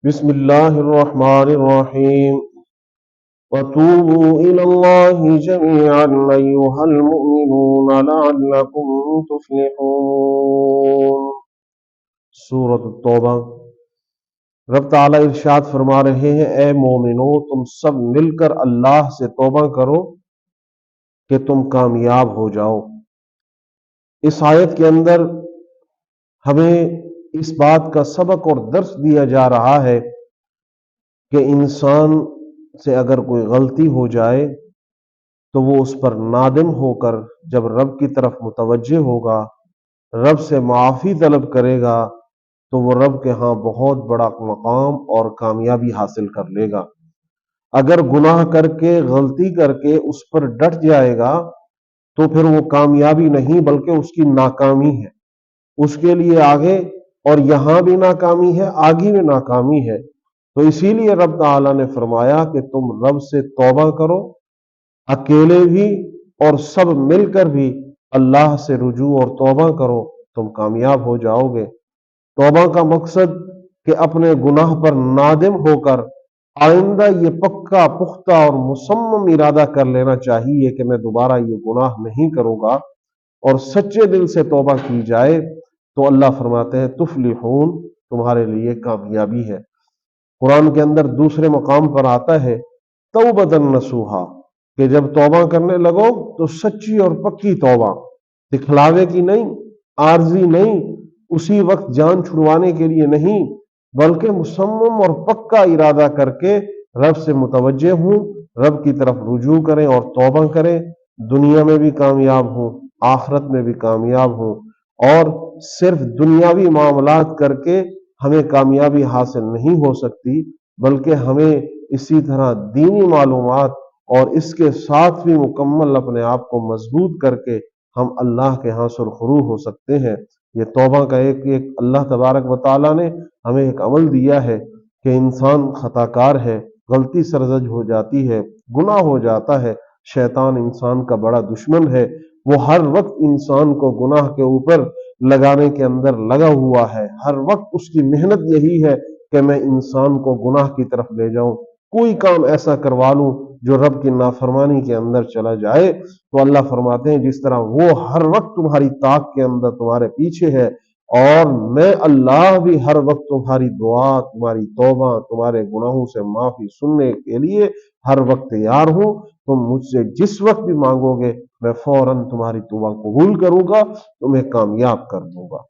بسم اللہ الرحمن الرحیم وَتُوبُوا إِلَى اللَّهِ جَمِيعًا أَيُّهَا الْمُؤْمِنُونَ لَعَلَّكُمْ تُفْلِحُونَ۔ سورۃ التوبہ۔ رب تعالیٰ ارشاد فرما رہے ہیں، اے مومنو تم سب مل کر اللہ سے توبہ کرو کہ تم کامیاب ہو جاؤ۔ اس آیت کے اندر ہمیں اس بات کا سبق اور درس دیا جا رہا ہے کہ انسان سے اگر کوئی غلطی ہو جائے تو وہ اس پر نادم ہو کر جب رب کی طرف متوجہ ہوگا، رب سے معافی طلب کرے گا تو وہ رب کے ہاں بہت بڑا مقام اور کامیابی حاصل کر لے گا۔ اگر گناہ کر کے غلطی کر کے اس پر ڈٹ جائے گا تو پھر وہ کامیابی نہیں بلکہ اس کی ناکامی ہے، اس کے لیے آگے اور یہاں بھی ناکامی ہے، آگے بھی ناکامی ہے۔ تو اسی لیے رب تعالیٰ نے فرمایا کہ تم رب سے توبہ کرو، اکیلے بھی اور سب مل کر بھی اللہ سے رجوع اور توبہ کرو، تم کامیاب ہو جاؤ گے۔ توبہ کا مقصد کہ اپنے گناہ پر نادم ہو کر آئندہ یہ پکا پختہ اور مصمم ارادہ کر لینا چاہیے کہ میں دوبارہ یہ گناہ نہیں کروں گا، اور سچے دل سے توبہ کی جائے تو اللہ فرماتے ہیں تفلحون، تمہارے لیے کامیابی ہے۔ قرآن کے اندر دوسرے مقام پر آتا ہے توبۃ نصوحا، کہ جب توبہ کرنے لگو تو سچی اور پکی توبہ، دکھلاوے کی نہیں، عارضی نہیں، اسی وقت جان چھڑوانے کے لیے نہیں، بلکہ مصمم اور پکا ارادہ کر کے رب سے متوجہ ہوں، رب کی طرف رجوع کریں اور توبہ کریں۔ دنیا میں بھی کامیاب ہوں، آخرت میں بھی کامیاب ہوں۔ اور صرف دنیاوی معاملات کر کے ہمیں کامیابی حاصل نہیں ہو سکتی، بلکہ ہمیں اسی طرح دینی معلومات اور اس کے ساتھ بھی مکمل اپنے آپ کو مضبوط کر کے ہم اللہ کے ہاں سرخرو ہو سکتے ہیں۔ یہ توبہ کا ایک اللہ تبارک و تعالیٰ نے ہمیں ایک عمل دیا ہے کہ انسان خطا کار ہے، غلطی سرزد ہو جاتی ہے، گناہ ہو جاتا ہے، شیطان انسان کا بڑا دشمن ہے، وہ ہر وقت انسان کو گناہ کے اوپر لگانے کے اندر لگا ہوا ہے، ہر وقت اس کی محنت یہی ہے کہ میں انسان کو گناہ کی طرف لے جاؤں، کوئی کام ایسا کروا لوں جو رب کی نافرمانی کے اندر چلا جائے۔ تو اللہ فرماتے ہیں جس طرح وہ ہر وقت تمہاری طاق کے اندر تمہارے پیچھے ہے، اور میں اللہ بھی ہر وقت تمہاری دعا، تمہاری توبہ، تمہارے گناہوں سے معافی سننے کے لیے ہر وقت تیار ہوں۔ تم مجھ سے جس وقت بھی مانگو گے میں فوراً تمہاری توبہ قبول کروں گا، تمہیں کامیاب کر دوں گا۔